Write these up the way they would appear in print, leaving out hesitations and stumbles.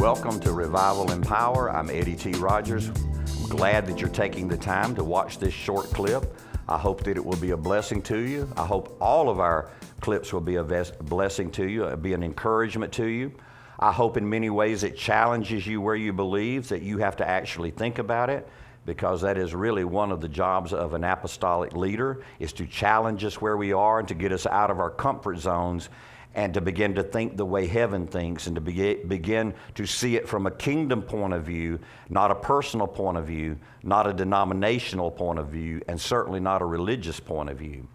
welcome to Revival and Power. I'm Eddie T. Rogers. I'm glad that you're taking the time to watch this short clip. I hope that it will be a blessing to you. I hope all of our clips will be a blessing to you, be an encouragement to you. I hope in many ways it challenges you where you believe, that you have to actually think about it, because that is really one of the jobs of an apostolic leader, is to challenge us where we are and to get us out of our comfort zones and to begin to think the way heaven thinks, and to begin to see it from a kingdom point of view, not a personal point of view, not a denominational point of view, and certainly not a religious point of view.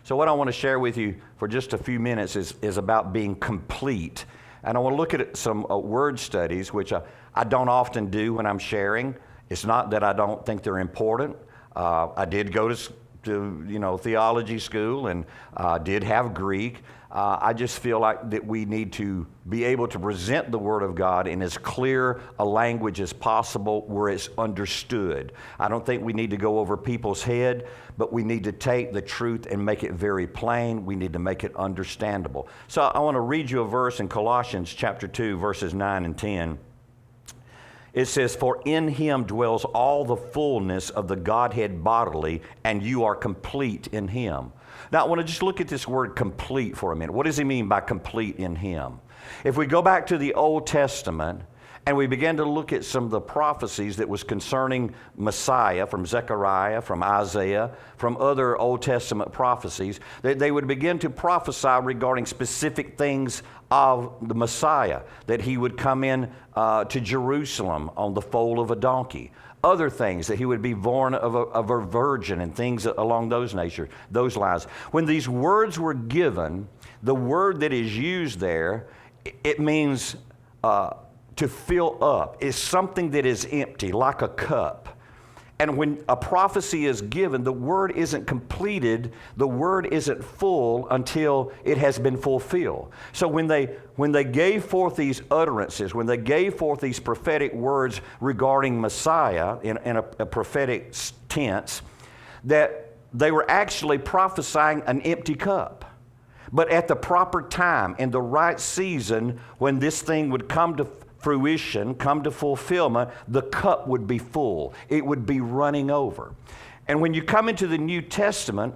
So what I want to share with you for just a few minutes is about being complete. And I want to look at some word studies, which I don't often do when I'm sharing. It's not that I don't think they're important. I did go to theology school and did have Greek. I just feel like that we need to be able to present the Word of God in as clear a language as possible where it's understood. I don't think we need to go over people's head, but we need to take the truth and make it very plain. We need to make it understandable. So I want to read you a verse in Colossians chapter 2, verses 9 and 10. It says, "For in him dwells all the fullness of the Godhead bodily, and you are complete in him." Now, I want to just look at this word complete for a minute. What does he mean by complete in him? If we go back to the Old Testament and we begin to look at some of the prophecies that was concerning Messiah from Zechariah, from Isaiah, from other Old Testament prophecies, they would begin to prophesy regarding specific things of the Messiah, that he would come in to Jerusalem on the foal of a donkey. Other things, that he would be born of a virgin, and things along those lines. When these words were given, the word that is used there, it means to fill up. It's something that is empty, like a cup. And when a prophecy is given, the word isn't completed, the word isn't full until it has been fulfilled. So when they gave forth these utterances, when they gave forth these prophetic words regarding Messiah in a prophetic tense, that they were actually prophesying an empty cup. But at the proper time, in the right season, when this thing would come to fruition, come to fulfillment, the cup would be full. It would be running over. And when you come into the New Testament,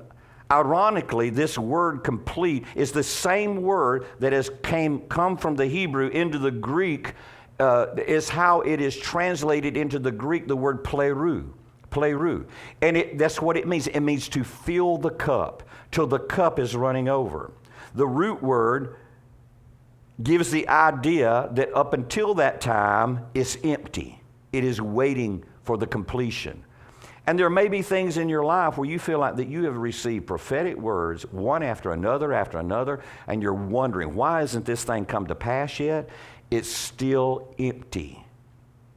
ironically, this word complete is the same word that has come from the Hebrew into the Greek, is how it is translated into the Greek, the word plerou. And that's what it means. It means to fill the cup till the cup is running over. The root word gives the idea that up until that time, it's empty. It is waiting for the completion. And there may be things in your life where you feel like that you have received prophetic words one after another, and you're wondering, why hasn't this thing come to pass yet? It's still empty,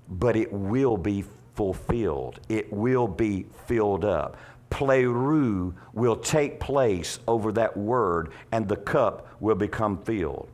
but it will be fulfilled. It will be filled up. Plerou will take place over that word, and the cup will become filled.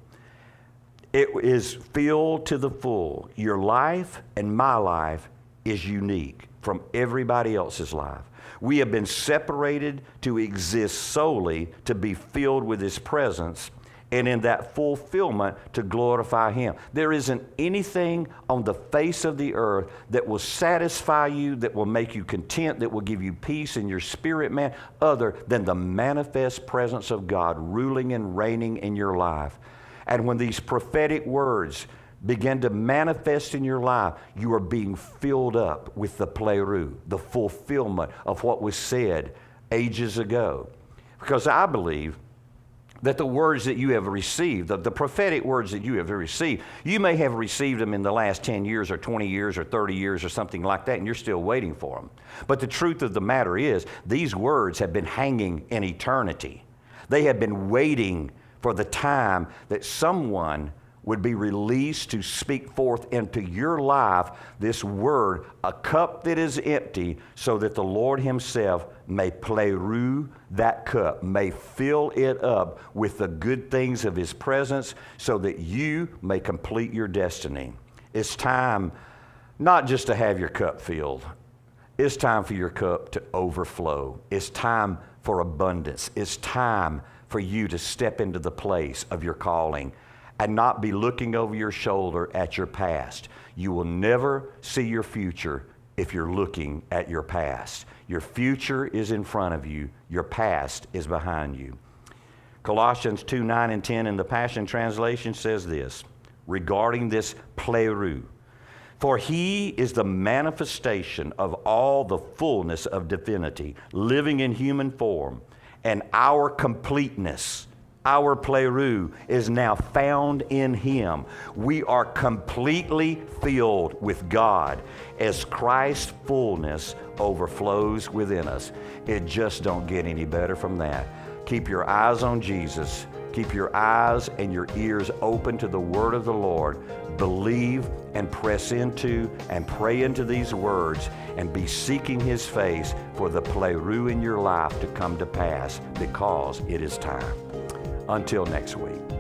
It is filled to the full. Your life and my life is unique from everybody else's life. We have been separated to exist solely to be filled with His presence, and in that fulfillment to glorify Him. There isn't anything on the face of the earth that will satisfy you, that will make you content, that will give you peace in your spirit, man, other than the manifest presence of God ruling and reigning in your life. And when these prophetic words begin to manifest in your life, you are being filled up with the plerou, the fulfillment of what was said ages ago. Because I believe that the words that you have received, the prophetic words that you have received, you may have received them in the last 10 years or 20 years or 30 years or something like that, and you're still waiting for them. But the truth of the matter is, these words have been hanging in eternity. They have been waiting for the time that someone would be released to speak forth into your life this word, a cup that is empty, so that the Lord Himself may plerou that cup, may fill it up with the good things of His presence, so that you may complete your destiny. It's time not just to have your cup filled. It's time for your cup to overflow. It's time for abundance. It's time for you to step into the place of your calling and not be looking over your shoulder at your past. You will never see your future if you're looking at your past. Your future is in front of you. Your past is behind you. Colossians 2:9 and 10 in the Passion Translation says this, regarding this pleroo. For he is the manifestation of all the fullness of divinity, living in human form, and our completeness, our pleroo, is now found in him. We are completely filled with God as Christ's fullness overflows within us. It just don't get any better from that. Keep your eyes on Jesus. Keep your eyes and your ears open to the word of the Lord. Believe and press into and pray into these words and be seeking his face for the pleroo in your life to come to pass, because it is time. Until next week.